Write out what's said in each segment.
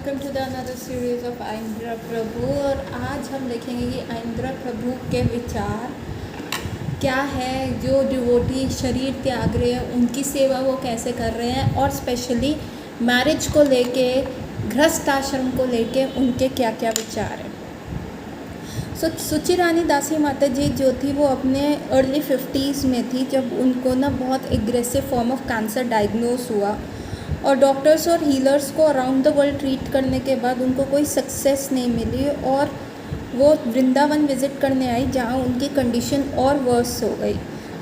Welcome to the another series of Aindra Prabhu. और आज हम देखेंगे कि आइंद्रा प्रभु के विचार क्या है, जो डिवोटी शरीर त्याग रहे हैं उनकी सेवा वो कैसे कर रहे हैं, और स्पेशली मैरिज को लेके, गृहस्थ आश्रम को लेके उनके क्या क्या विचार हैं। सुचि रानी दासी माता जी जो थी वो अपने अर्ली 50s में थी जब उनको ना बहुत aggressive form of cancer diagnose हुआ, और डॉक्टर्स और हीलर्स को अराउंड द वर्ल्ड ट्रीट करने के बाद उनको कोई सक्सेस नहीं मिली, और वो वृंदावन विज़िट करने आई जहाँ उनकी कंडीशन और वर्स हो गई।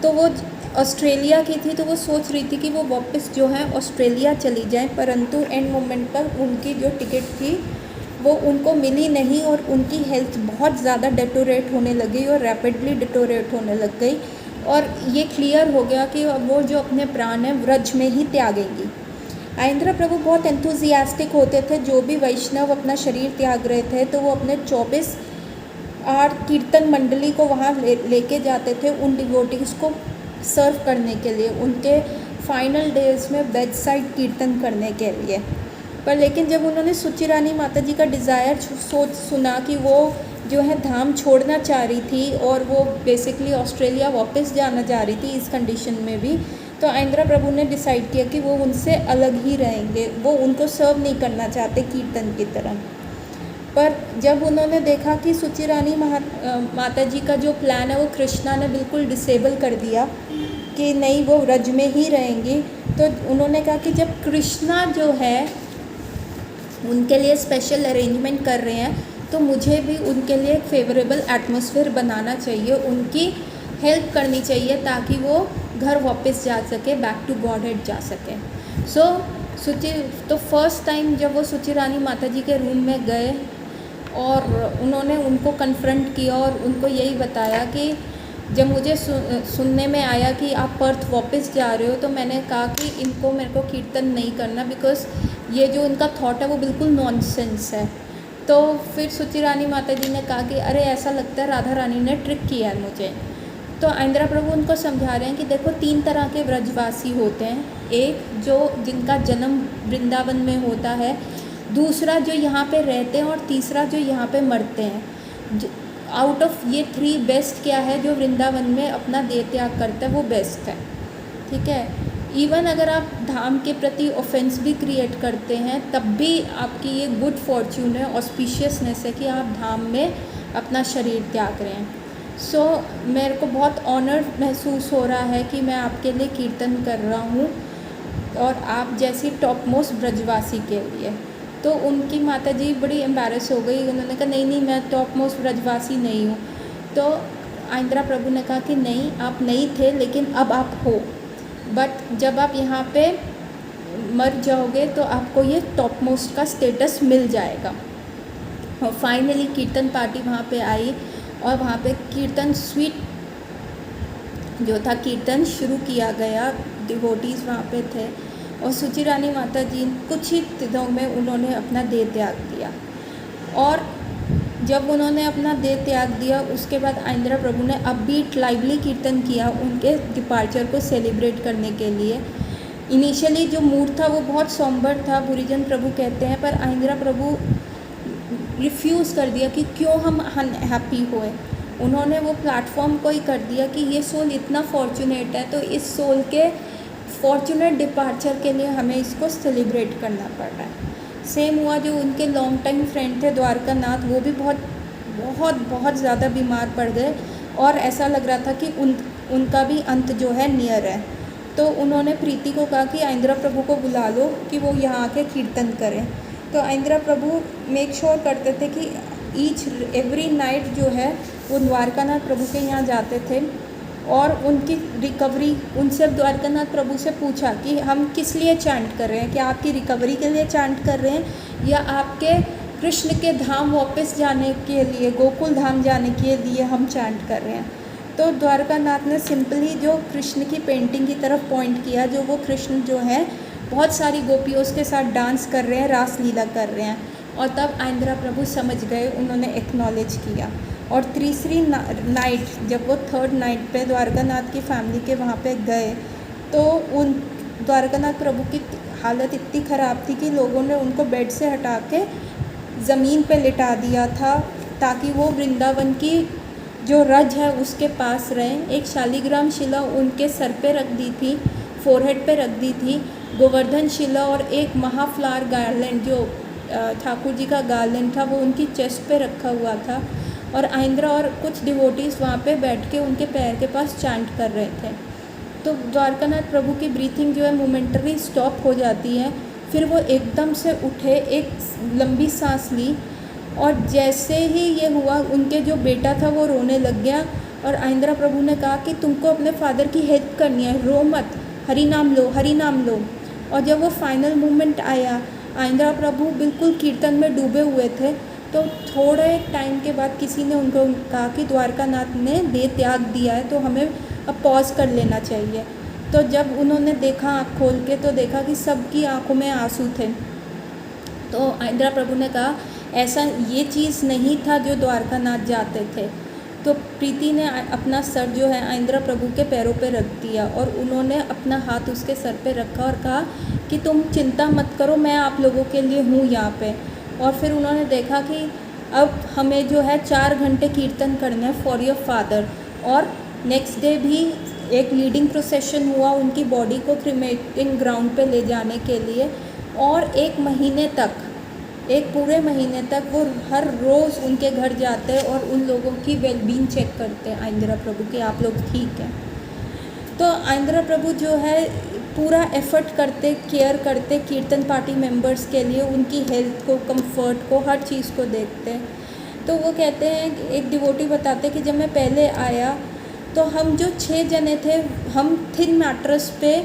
तो वो ऑस्ट्रेलिया की थी, तो वो सोच रही थी कि वो वापस जो है ऑस्ट्रेलिया चली जाएं, परंतु एंड मोमेंट पर उनकी जो टिकट थी वो उनको मिली नहीं, और उनकी हेल्थ बहुत ज़्यादा डिटोरेट होने लगी और रैपिडली डिटोरेट होने लग गई, और ये क्लियर हो गया कि वो जो अपने प्राण हैं व्रज में ही त्यागेंगी। आइंद्रा प्रभु बहुत एंथुजियास्टिक होते थे। जो भी वैष्णव अपना शरीर त्याग रहे थे तो वो अपने 24 आर कीर्तन मंडली को वहाँ लेके जाते थे उन डिवोटीज़ को सर्व करने के लिए, उनके फाइनल डेज में बेड साइड कीर्तन करने के लिए। पर लेकिन जब उन्होंने सुचि रानी माता जी का डिज़ायर सुना कि वो जो है धाम छोड़ना चाह रही थी और वो बेसिकली ऑस्ट्रेलिया वापस जाना चाह रही थी इस कंडीशन में भी, तो आइंद्रा प्रभु ने डिसाइड किया कि वो उनसे अलग ही रहेंगे, वो उनको सर्व नहीं करना चाहते कीर्तन की तरह। पर जब उन्होंने देखा कि सुचि रानी माता जी का जो प्लान है वो कृष्णा ने बिल्कुल डिसेबल कर दिया कि नहीं वो व्रज में ही रहेंगी, तो उन्होंने कहा कि जब कृष्णा जो है उनके लिए स्पेशल अरेंजमेंट कर रहे हैं तो मुझे भी उनके लिए एक फेवरेबल एटमॉस्फेयर बनाना चाहिए, उनकी हेल्प करनी चाहिए ताकि वो घर वापस जा सके, बैक टू गॉड हेड जा सके। तो फर्स्ट टाइम जब वो सुचि रानी माता जी के रूम में गए और उन्होंने उनको कन्फ्रंट किया और उनको यही बताया कि जब मुझे सुनने में आया कि आप पर्थ वापस जा रहे हो, तो मैंने कहा कि इनको मेरे को कीर्तन नहीं करना, बिकॉज़ ये जो उनका थॉट है वो बिल्कुल नॉनसेंस है। तो फिर सुचि रानी माता जी ने कहा कि अरे ऐसा लगता है राधा रानी ने ट्रिक किया है मुझे। तो आइंद्रा प्रभु उनको समझा रहे हैं कि देखो 3 तरह के व्रजवासी होते हैं, एक जो जिनका जन्म वृंदावन में होता है, दूसरा जो यहाँ पे रहते हैं, और तीसरा जो यहाँ पे मरते हैं। आउट ऑफ ये 3 बेस्ट क्या है, जो वृंदावन में अपना देह त्याग करता है वो बेस्ट है, ठीक है। इवन अगर आप धाम के प्रति ऑफेंस भी क्रिएट करते हैं तब भी आपकी ये गुड फॉर्च्यून है, ऑस्पिशियसनेस है कि आप धाम में अपना शरीर त्याग रहे हैं। मेरे को बहुत ऑनर महसूस हो रहा है कि मैं आपके लिए कीर्तन कर रहा हूँ, और आप जैसी टॉप मोस्ट ब्रजवासी के लिए। तो उनकी माता जी बड़ी एम्बैरस हो गई, उन्होंने कहा नहीं मैं टॉप मोस्ट ब्रजवासी नहीं हूँ। तो आइंद्रा प्रभु ने कहा कि नहीं, आप नहीं थे लेकिन अब आप हो, बट जब आप यहाँ पे मर जाओगे तो आपको ये टॉप मोस्ट का स्टेटस मिल जाएगा। और फाइनली कीर्तन पार्टी वहाँ पे आई, और वहाँ पे कीर्तन स्वीट जो था कीर्तन शुरू किया गया, डिवोटीज़ वहाँ पे थे, और सुचि रानी माता जी कुछ ही दिनों में उन्होंने अपना देह त्याग दिया। और जब उन्होंने अपना देह त्याग दिया उसके बाद आइंद्रा प्रभु ने अपबीट लाइवली कीर्तन किया उनके डिपार्चर को सेलिब्रेट करने के लिए। इनिशियली जो मूड था वो बहुत सॉम्बर था, बुरीजन प्रभु कहते हैं, पर आइंद्रा प्रभु रिफ्यूज़ कर दिया कि क्यों हम अनहैप्पी हुए। उन्होंने वो प्लेटफॉर्म को ही कर दिया कि ये सोल इतना फॉर्चुनेट है, तो इस सोल के फॉर्चुनेट डिपार्चर के लिए हमें इसको सेलिब्रेट करना पड़ रहा है। सेम हुआ जो उनके लॉन्ग टाइम फ्रेंड थे द्वारका नाथ, वो भी बहुत ज़्यादा बीमार पड़ गए, और ऐसा लग रहा था कि उनका भी अंत जो है नियर है। तो उन्होंने प्रीति को कहा कि आइंद्रा प्रभु को बुला लो कि वो यहाँ आके कीर्तन करें। तो आइंद्रा प्रभु मेक श्योर करते थे कि एवरी नाइट जो है वो द्वारकानाथ प्रभु के यहाँ जाते थे, और उनकी रिकवरी, उनसे द्वारकानाथ प्रभु से पूछा कि हम किस लिए चैंट कर रहे हैं, क्या आपकी रिकवरी के लिए चैंट कर रहे हैं या आपके कृष्ण के धाम वापस जाने के लिए, गोकुल धाम जाने के लिए हम चैंट कर रहे हैं। तो द्वारकानाथ ने सिंपली जो कृष्ण की पेंटिंग की तरफ पॉइंट किया, जो वो कृष्ण जो है बहुत सारी गोपियों के साथ डांस कर रहे हैं, रास लीला कर रहे हैं, और तब आइंद्रा प्रभु समझ गए, उन्होंने एक्नॉलेज किया। और तीसरी नाइट जब वो 3rd नाइट पे द्वारकानाथ की फैमिली के वहाँ पे गए, तो उन द्वारकानाथ प्रभु की हालत इतनी ख़राब थी कि लोगों ने उनको बेड से हटा के ज़मीन पे लिटा दिया था ताकि वो वृंदावन की जो रज है उसके पास रहें। एक शालिग्राम शिला उनके सर पे रख दी थी, फोरहेड पे रख दी थी, गोवर्धन शिला और एक महाफ्लावर गार्लैंड जो ठाकुर जी का गार्लैंड था वो उनकी चेस्ट पे रखा हुआ था। और आइंद्रा और कुछ डिवोटीज़ वहाँ पे बैठ के उनके पैर के पास चांट कर रहे थे। तो द्वारकानाथ प्रभु की ब्रीथिंग जो है मोमेंटरी स्टॉप हो जाती है। फिर वो एकदम से उठे, एक लंबी सांस ली और जैसे ही ये हुआ उनके जो बेटा था वो रोने लग गया। और आइंद्रा प्रभु ने कहा कि तुमको अपने फादर की हेल्प करनी है, रो मत, हरि नाम लो, हरि नाम लो। और जब वो फाइनल मोमेंट आया, आइंद्रा प्रभु बिल्कुल कीर्तन में डूबे हुए थे। तो थोड़े टाइम के बाद किसी ने उनको कहा कि द्वारकानाथ ने देह त्याग दिया है तो हमें अब पॉज कर लेना चाहिए। तो जब उन्होंने देखा आँख खोल के तो देखा कि सबकी आंखों में आंसू थे। तो आइंद्रा प्रभु ने कहा ऐसा ये चीज़ नहीं था जो द्वारकानाथ जाते थे। तो प्रीति ने अपना सर जो है आइंद्रा प्रभु के पैरों पे रख दिया और उन्होंने अपना हाथ उसके सर पे रखा और कहा कि तुम चिंता मत करो, मैं आप लोगों के लिए हूँ यहाँ पे। और फिर उन्होंने देखा कि अब हमें जो है 4 घंटे कीर्तन करना है फॉर योर फादर। और नेक्स्ट डे भी एक लीडिंग प्रोसेशन हुआ उनकी बॉडी को क्रिमेटिंग ग्राउंड पे ले जाने के लिए। और एक पूरे महीने तक वो हर रोज़ उनके घर जाते हैं और उन लोगों की वेलबींग चेक करते हैं आइंद्रा प्रभु कि आप लोग ठीक हैं। तो आइंद्रा प्रभु जो है पूरा एफर्ट करते, केयर करते कीर्तन पार्टी मेंबर्स के लिए, उनकी हेल्थ को, कंफर्ट को, हर चीज़ को देखते। तो वो कहते हैं, एक डिवोटी बताते कि जब मैं पहले आया तो हम जो 6 जने थे हम थिन मैट्रेस पे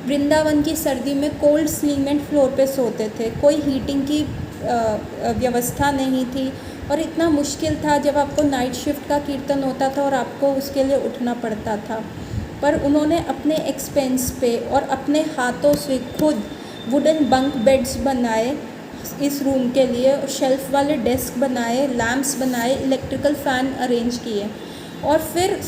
वृंदावन की सर्दी में कोल्ड सीमेंट फ्लोर पे सोते थे। कोई हीटिंग की व्यवस्था नहीं थी और इतना मुश्किल था जब आपको नाइट शिफ्ट का कीर्तन होता था और आपको उसके लिए उठना पड़ता था। पर उन्होंने अपने एक्सपेंस पे और अपने हाथों से खुद वुडन बंक बेड्स बनाए इस रूम के लिए, शेल्फ वाले डेस्क बनाए, लैम्प्स बनाए, इलेक्ट्रिकल फ़ैन अरेंज किए। और फिर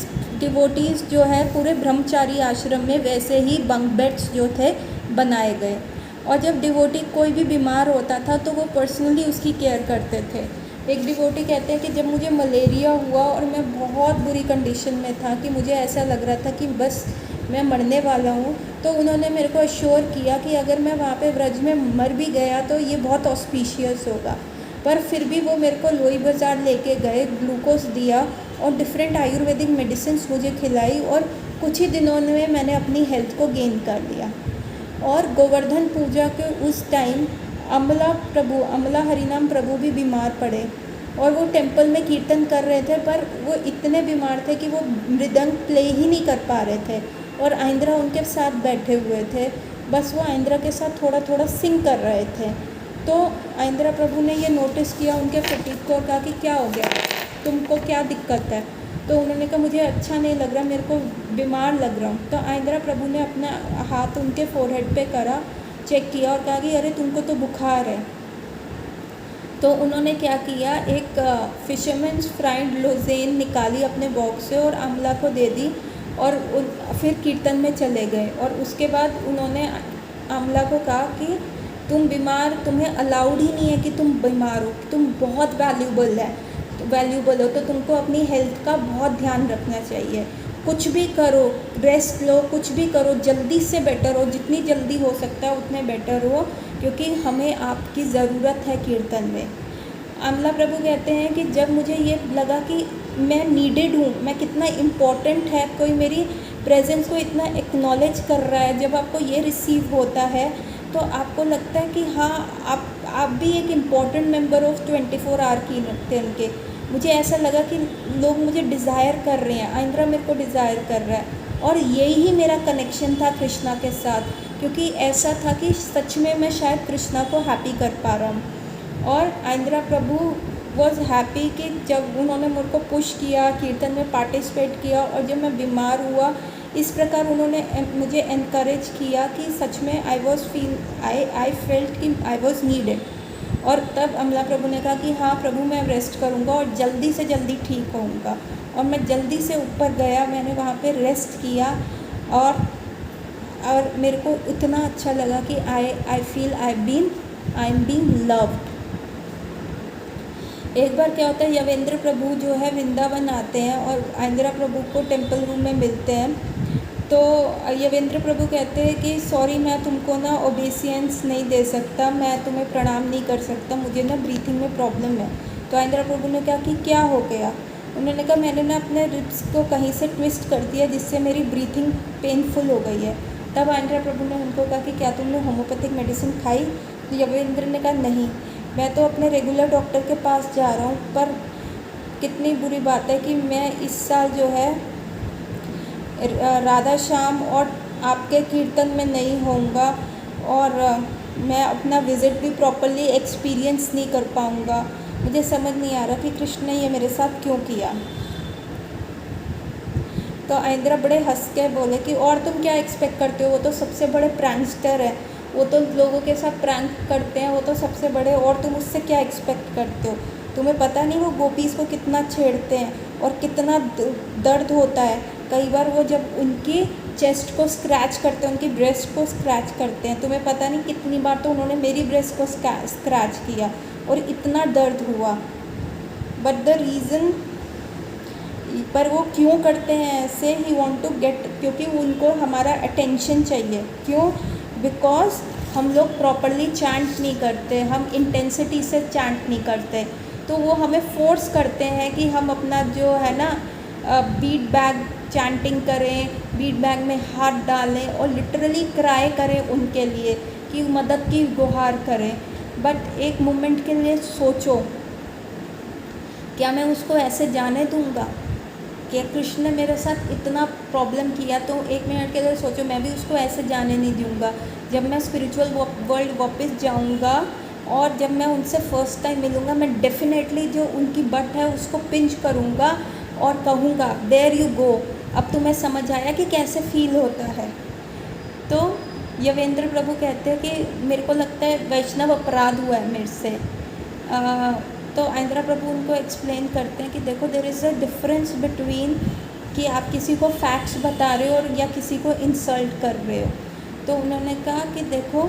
डिवोटीज़ जो है पूरे ब्रह्मचारी आश्रम में वैसे ही बंक बेड्स जो थे बनाए गए। और जब डिवोटी कोई भी बीमार होता था तो वो पर्सनली उसकी केयर करते थे। एक डिवोटी कहते हैं कि जब मुझे मलेरिया हुआ और मैं बहुत बुरी कंडीशन में था कि मुझे ऐसा लग रहा था कि बस मैं मरने वाला हूँ, तो उन्होंने मेरे को अश्योर किया कि अगर मैं वहाँ पे व्रज में मर भी गया तो ये बहुत ऑस्पिशियस होगा। पर फिर भी वो मेरे को लोई बाज़ार लेके गए, ग्लूकोज दिया और डिफरेंट आयुर्वेदिक मेडिसिन्स मुझे खिलाई और कुछ ही दिनों में मैंने अपनी हेल्थ को गेन कर लिया। और गोवर्धन पूजा के उस टाइम अमला हरिनाम प्रभु भी बीमार पड़े और वो टेंपल में कीर्तन कर रहे थे, पर वो इतने बीमार थे कि वो मृदंग प्ले ही नहीं कर पा रहे थे और आइंद्रा उनके साथ बैठे हुए थे। बस वो आइंद्रा के साथ थोड़ा थोड़ा सिंग कर रहे थे। तो आइंद्रा प्रभु ने ये नोटिस किया उनके फटीग को और कहा कि क्या हो गया, तुमको क्या दिक्कत है। तो उन्होंने कहा मुझे अच्छा नहीं लग रहा, मेरे को बीमार लग रहा हूँ। तो आइंद्रा प्रभु ने अपना हाथ उनके फोरहेड पे करा, चेक किया और कहा कि अरे तुमको तो बुखार है। तो उन्होंने क्या किया, एक फिशरमैन्स फ्राइड लोजेन निकाली अपने बॉक्स से और अमला को दे दी और फिर कीर्तन में चले गए। और उसके बाद उन्होंने अमला को कहा कि तुम बीमार, तुम्हें अलाउड ही नहीं है कि तुम बीमार हो, तुम बहुत वैल्यूबल हो, तो तुमको अपनी हेल्थ का बहुत ध्यान रखना चाहिए। कुछ भी करो, रेस्ट लो, कुछ भी करो, जल्दी से बेटर हो, जितनी जल्दी हो सकता है उतने बेटर हो, क्योंकि हमें आपकी ज़रूरत है कीर्तन में। अमला प्रभु कहते हैं कि जब मुझे ये लगा कि मैं नीडेड हूँ, मैं कितना इम्पोर्टेंट है, कोई मेरी प्रेजेंस को इतना एक्नॉलेज कर रहा है, जब आपको ये रिसीव होता है तो आपको लगता है कि हाँ आप भी एक इम्पॉर्टेंट मेंबर ऑफ 24 आवर कीर्तन के। मुझे ऐसा लगा कि लोग मुझे डिज़ायर कर रहे हैं, आइंद्रा मेरे को डिज़ायर कर रहा है। और यही मेरा कनेक्शन था कृष्णा के साथ, क्योंकि ऐसा था कि सच में मैं शायद कृष्णा को हैप्पी कर पा रहा हूँ। और आइंद्रा प्रभु वॉज हैप्पी कि जब उन्होंने मेरे को पुश किया, कीर्तन में पार्टिसिपेट किया, और जब मैं बीमार हुआ इस प्रकार उन्होंने मुझे एनकरेज किया कि सच में आई फेल्ट कि आई वॉज नीडेड। और तब अमला प्रभु ने कहा कि हाँ प्रभु मैं रेस्ट करूँगा और जल्दी से जल्दी ठीक होऊंगा। और मैं जल्दी से ऊपर गया, मैंने वहाँ पे रेस्ट किया और और मेरे को इतना अच्छा लगा कि I feel I am being loved. एक बार क्या होता है, यवेंद्र प्रभु जो है वृंदावन आते हैं और आइंद्रा प्रभु को टेम्पल रूम में मिलते हैं। तो यवेंद्र प्रभु कहते हैं कि सॉरी, मैं तुमको ना ओबेसियंस नहीं दे सकता, मैं तुम्हें प्रणाम नहीं कर सकता, मुझे ना ब्रीथिंग में प्रॉब्लम है। तो आइंद्रा प्रभु ने कहा कि क्या हो गया? उन्होंने कहा मैंने ना अपने रिब्स को कहीं से ट्विस्ट कर दिया जिससे मेरी ब्रीथिंग पेनफुल हो गई है। तब आइंद्रा प्रभु ने उनको कहा कि क्या तुमने होम्योपैथिक मेडिसिन खाई? तो यवेंद्र ने कहा नहीं, मैं तो अपने रेगुलर डॉक्टर के पास जा रहा हूँ, पर कितनी बुरी बात है कि मैं इस साल जो है राधा श्याम और आपके कीर्तन में नहीं होऊंगा और मैं अपना विज़िट भी प्रॉपरली एक्सपीरियंस नहीं कर पाऊँगा। मुझे समझ नहीं आ रहा कि कृष्ण ने ये मेरे साथ क्यों किया। तो आइंद्रा बड़े हंस के बोले कि और तुम क्या एक्सपेक्ट करते हो, वो तो सबसे बड़े प्रैंकस्टर है, वो तो लोगों के साथ प्रैंक करते हैं, वो तो सबसे बड़े, और तुम उससे क्या एक्सपेक्ट करते हो? तुम्हें पता नहीं वो गोपीज़ को कितना छेड़ते हैं और कितना दर्द होता है। कई बार वो जब उनकी चेस्ट को स्क्रैच करते हैं, उनकी ब्रेस्ट को स्क्रैच करते हैं, तुम्हें पता नहीं कितनी बार तो उन्होंने मेरी ब्रेस्ट को स्क्रैच किया और इतना दर्द हुआ। बट द रीज़न, पर वो क्यों करते हैं ऐसे, ही वॉन्ट टू गेट, क्योंकि उनको हमारा अटेंशन चाहिए। क्यों? बिकॉज हम लोग प्रॉपरली चैंट नहीं करते, हम इंटेंसिटी से चैंट नहीं करते, तो वो हमें फोर्स करते हैं कि हम अपना जो है ना बीट बैग चैंटिंग करें, बीट बैग में हाथ डालें और लिटरली क्राई करें उनके लिए कि मदद की गुहार करें। बट एक मोमेंट के लिए सोचो, क्या मैं उसको ऐसे जाने दूंगा? कि कृष्ण ने मेरे साथ इतना प्रॉब्लम किया, तो एक मिनट के लिए सोचो, मैं भी उसको ऐसे जाने नहीं दूंगा। जब मैं स्पिरिचुअल वर्ल्ड वापस जाऊंगा और जब मैं उनसे फ़र्स्ट टाइम मिलूँगा, मैं डेफिनेटली जो उनकी बट है उसको पिंच करूँगा और कहूँगा देयर यू गो, अब तुम्हें समझ आया कि कैसे फील होता है। तो यवेंद्र प्रभु कहते हैं कि मेरे को लगता है वैष्णव अपराध हुआ है मेरे से। तो आइंद्रा प्रभु उनको एक्सप्लेन करते हैं कि देखो, there is a difference between कि आप किसी को फैक्ट्स बता रहे हो और या किसी को इंसल्ट कर रहे हो। तो उन्होंने कहा कि देखो,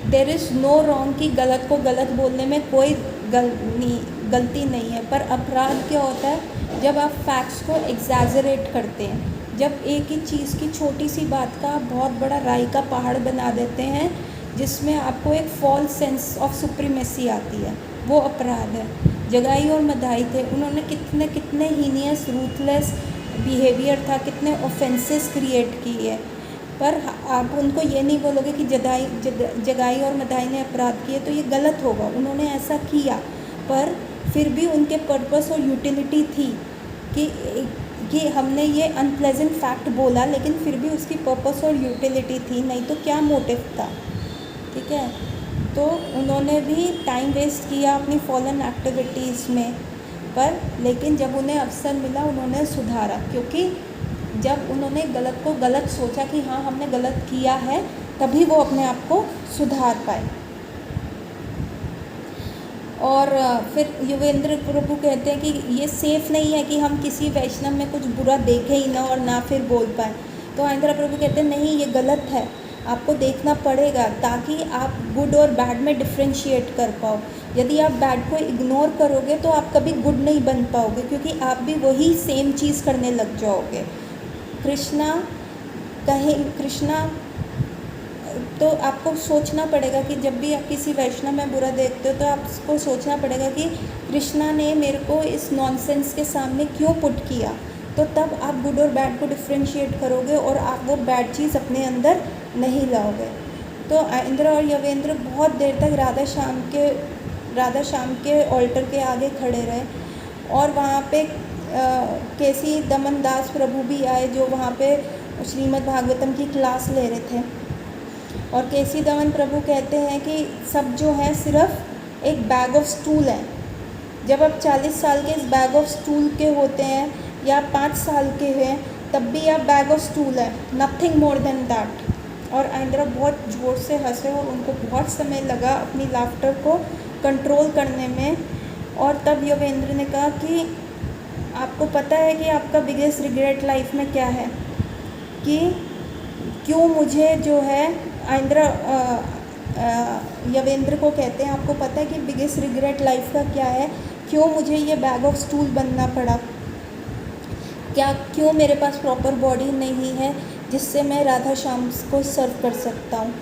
देयर इज़ नो रॉन्ग, कि गलत को गलत बोलने में कोई गलती नहीं है, पर अपराध क्या होता है जब आप फैक्ट्स को एग्जैजरेट करते हैं, जब एक ही चीज़ की छोटी सी बात का आप बहुत बड़ा राई का पहाड़ बना देते हैं जिसमें आपको एक फॉल्स सेंस ऑफ सुप्रीमेसी आती है, वो अपराध है। जगाई और मदाई थे, उन्होंने कितने हीनियस रूथलेस बिहेवियर था, कितने ऑफेंसेस क्रिएट किए, पर आप उनको ये नहीं बोलोगे कि जगाई और मदाई ने अपराध किए तो ये गलत होगा। उन्होंने ऐसा किया, पर फिर भी उनके पर्पस और यूटिलिटी थी कि हमने ये अनप्लेजेंट फैक्ट बोला, लेकिन फिर भी उसकी पर्पस और यूटिलिटी थी, नहीं तो क्या मोटिव था। ठीक है, तो उन्होंने भी टाइम वेस्ट किया अपनी फॉलन एक्टिविटीज़ में, पर लेकिन जब उन्हें अवसर मिला उन्होंने सुधारा, क्योंकि जब उन्होंने गलत को गलत सोचा कि हाँ हमने गलत किया है, तभी वो अपने आप को सुधार पाए। और फिर युवेंद्र प्रभु कहते हैं कि ये सेफ़ नहीं है कि हम किसी वैष्णव में कुछ बुरा देखें ही ना और ना फिर बोल पाएँ। तो आइंद्रा प्रभु कहते हैं नहीं, ये गलत है, आपको देखना पड़ेगा ताकि आप गुड और बैड में डिफ्रेंशिएट कर पाओ। यदि आप बैड को इग्नोर करोगे तो आप कभी गुड नहीं बन पाओगे, क्योंकि आप भी वही सेम चीज़ करने लग जाओगे। कृष्णा तो आपको सोचना पड़ेगा कि जब भी आप किसी वैष्णव में बुरा देखते हो तो आपको सोचना पड़ेगा कि कृष्णा ने मेरे को इस नॉनसेंस के सामने क्यों पुट किया, तो तब आप गुड और बैड को डिफ्रेंशिएट करोगे और आप वो बैड चीज़ अपने अंदर नहीं लाओगे। तो आइंद्रा और यवेंद्र बहुत देर तक राधा श्याम के ऑल्टर के आगे खड़े रहे, और वहाँ पे केसी दमन दास प्रभु भी आए जो वहाँ पे श्रीमद् भागवतम की क्लास ले रहे थे। और केसी दमन प्रभु कहते हैं कि सब जो है सिर्फ एक बैग ऑफ स्टूल है। जब आप 40 साल के इस बैग ऑफ स्टूल के होते हैं या 5 साल के हैं, तब भी आप बैग ऑफ स्टूल है, नथिंग मोर देन दैट। और आइंद्रा बहुत ज़ोर से हंसे और उनको बहुत समय लगा अपनी लाफ्टर को कंट्रोल करने में। और तब यवेंद्र ने कहा कि आपको पता है कि आपका बिगेस्ट रिग्रेट लाइफ में क्या है, कि क्यों मुझे जो है आइंद्रा यवेंद्र को कहते हैं, आपको पता है कि बिगेस्ट रिग्रेट लाइफ का क्या है? क्यों मुझे ये बैग ऑफ स्टूल बनना पड़ा? क्यों मेरे पास प्रॉपर बॉडी नहीं है जिससे मैं राधा श्याम को सर्व कर सकता हूँ?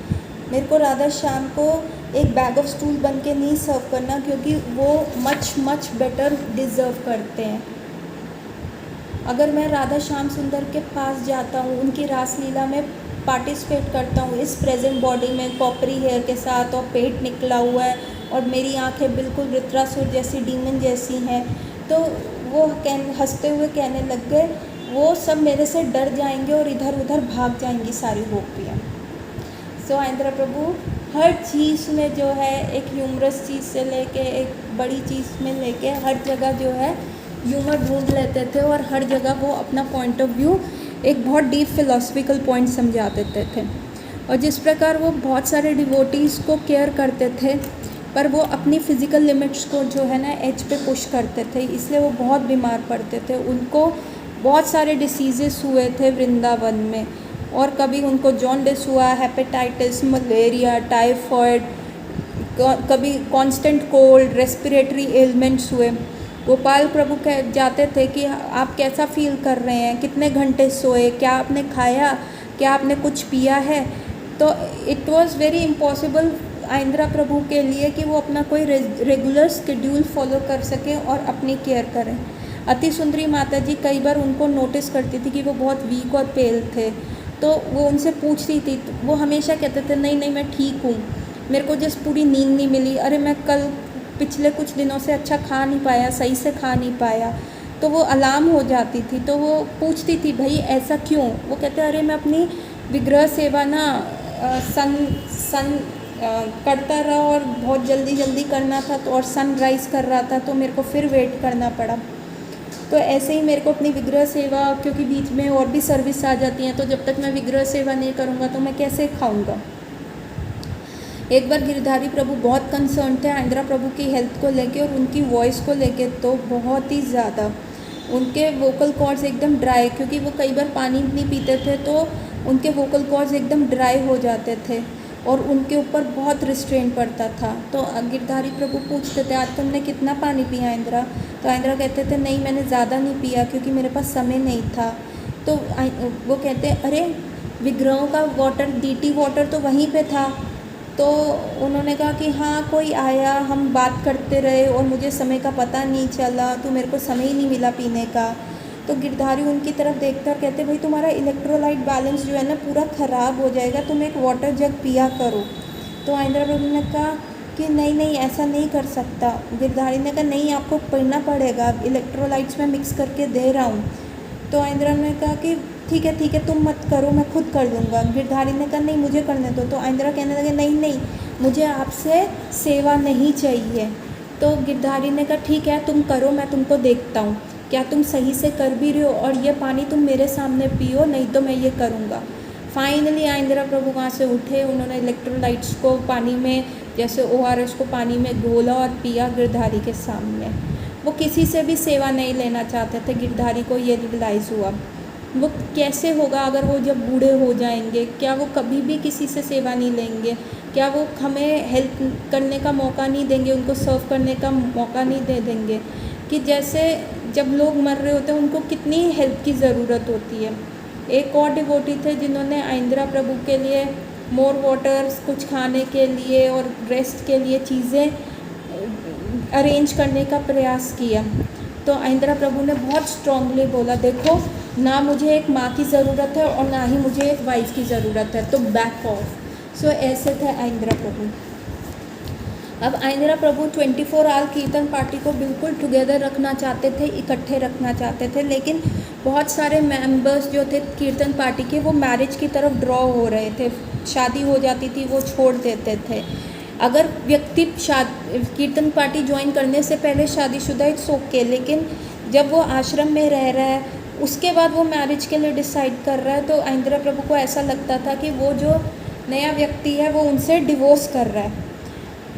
मेरे को राधा श्याम को एक बैग ऑफ स्टूल बन के नहीं सर्व करना, क्योंकि वो मच बेटर डिज़र्व करते हैं। अगर मैं राधा श्याम सुंदर के पास जाता हूँ, उनकी रासलीला में पार्टिसिपेट करता हूँ इस प्रेजेंट बॉडी में कॉपरी हेयर के साथ, और पेट निकला हुआ है और मेरी आंखें बिल्कुल वृत्रासुर जैसी, डीमन जैसी हैं, तो वो हंसते हुए कहने लग गए, वो सब मेरे से डर जाएंगे और इधर उधर भाग जाएंगी सारी गोपियाँ। सो आइंद्रा प्रभु हर चीज़ में जो है, एक ह्यूमरस चीज़ से लेके एक बड़ी चीज़ में लेके हर जगह जो है ह्यूमर ढूंढ लेते थे, और हर जगह वो अपना पॉइंट ऑफ व्यू एक बहुत डीप फिलोसफिकल पॉइंट समझा देते थे। और जिस प्रकार वो बहुत सारे डिवोटीज़ को केयर करते थे, पर वो अपनी फ़िज़िकल लिमिट्स को जो है ना एज पे पुश करते थे, इसलिए वो बहुत बीमार पड़ते थे। उनको बहुत सारे डिसीज़ेस हुए थे वृंदावन में, और कभी उनको जॉन्डिस हुआ, हेपेटाइटिस, मलेरिया, टाइफॉइड, कभी कांस्टेंट कोल्ड, रेस्पिरेटरी एलिमेंट्स हुए। गोपाल प्रभु कह जाते थे कि आप कैसा फील कर रहे हैं, कितने घंटे सोए, क्या आपने खाया, क्या आपने कुछ पिया है? तो इट वाज वेरी इम्पॉसिबल आइंद्रा प्रभु के लिए कि वो अपना कोई रेगुलर स्केड्यूल फॉलो कर सकें और अपनी केयर करें। अति सुंदरी माता जी कई बार उनको नोटिस करती थी कि वो बहुत वीक और पेल थे, तो वो उनसे पूछती थी, तो वो हमेशा कहते थे नहीं नहीं मैं ठीक हूँ, मेरे को जस्ट पूरी नींद नहीं मिली, अरे मैं कल पिछले कुछ दिनों से अच्छा खा नहीं पाया, सही से खा नहीं पाया। तो वो अलार्म हो जाती थी, तो वो पूछती थी भाई ऐसा क्यों? वो कहते अरे मैं अपनी विग्रह सेवा ना करता रहा और बहुत जल्दी करना था, तो और सनराइज़ कर रहा था, तो मेरे को फिर वेट करना पड़ा। तो ऐसे ही मेरे को अपनी विग्रह सेवा, क्योंकि बीच में और भी सर्विस आ जाती हैं, तो जब तक मैं विग्रह सेवा नहीं करूँगा तो मैं कैसे खाऊँगा? एक बार गिरधारी प्रभु बहुत कंसर्न थे आइंद्रा प्रभु की हेल्थ को लेके और उनकी वॉइस को लेके, तो बहुत ही ज़्यादा उनके वोकल कॉर्ड्स एकदम ड्राई, क्योंकि वो कई बार पानी नहीं पीते थे, तो उनके वोकल कॉर्ड्स एकदम ड्राई हो जाते थे और उनके ऊपर बहुत रिस्ट्रेन पड़ता था। तो गिरधारी प्रभु पूछते थे आज तुमने कितना पानी पिया इंदिरा? तो इंदिरा कहते थे नहीं मैंने ज़्यादा नहीं पिया क्योंकि मेरे पास समय नहीं था। तो वो कहते अरे विग्रहों का वाटर, डीटी वाटर तो वहीं पे था। तो उन्होंने कहा कि हाँ कोई आया, हम बात करते रहे और मुझे समय का पता नहीं चला, तो मेरे को समय ही नहीं मिला पीने का। तो गिरधारी उनकी तरफ देखते और कहते भाई तुम्हारा इलेक्ट्रोलाइट बैलेंस जो है ना पूरा ख़राब हो जाएगा, तुम एक वाटर जग पिया करो। तो आइंद्रा प्रभु ने कहा कि नहीं नहीं ऐसा नहीं कर सकता। गिरधारी ने कहा नहीं आपको पढ़ना पड़ेगा, इलेक्ट्रोलाइट्स में मिक्स करके दे रहा हूँ। तो आइंद्रा ने कहा कि ठीक है तुम मत करो, मैं खुद कर लूँगा। गिरधारी ने कहा नहीं मुझे करने दो। तो आइंद्रा कहने लगे नहीं नहीं मुझे आपसे सेवा नहीं चाहिए। तो गिरधारी ने कहा ठीक है तुम करो, मैं तुमको देखता हूँ क्या तुम सही से कर भी रहे हो, और ये पानी तुम मेरे सामने पियो, नहीं तो मैं ये करूँगा। फाइनली आइंद्रा प्रभु वहाँ से उठे, उन्होंने इलेक्ट्रोलाइट्स को पानी में जैसे ORS को पानी में घोला और पिया गिरधारी के सामने। वो किसी से भी सेवा नहीं लेना चाहते थे। गिरधारी को ये रियलाइज़ हुआ वो कैसे होगा अगर वो जब बूढ़े हो जाएंगे, क्या वो कभी भी किसी से सेवा नहीं लेंगे? क्या वो हमें हेल्प करने का मौका नहीं देंगे, उनको सर्व करने का मौका नहीं दे देंगे? कि जैसे जब लोग मर रहे होते हैं उनको कितनी हेल्प की ज़रूरत होती है। एक और डिवोटी थे जिन्होंने आइंद्रा प्रभु के लिए मोर वाटर्स, कुछ खाने के लिए और रेस्ट के लिए चीज़ें अरेंज करने का प्रयास किया। तो आइंद्रा प्रभु ने बहुत स्ट्रांगली बोला देखो ना मुझे एक माँ की ज़रूरत है और ना ही मुझे एक वाइफ की ज़रूरत है, तो बैक ऑफ। सो ऐसे थे आइंद्रा प्रभु। अब आइंद्रा प्रभु 24 आवर कीर्तन पार्टी को बिल्कुल टुगेदर रखना चाहते थे, इकट्ठे रखना चाहते थे, लेकिन बहुत सारे मेंबर्स जो थे कीर्तन पार्टी के वो मैरिज की तरफ ड्रॉ हो रहे थे। शादी हो जाती थी वो छोड़ देते थे। अगर व्यक्ति कीर्तन पार्टी ज्वाइन करने से पहले शादीशुदा इट्स ओके, लेकिन जब वो आश्रम में रह रहा है उसके बाद वो मैरिज के लिए डिसाइड कर रहा है, तो आइंद्रा प्रभु को ऐसा लगता था कि वो जो नया व्यक्ति है वो उनसे डिवोर्स कर रहा है।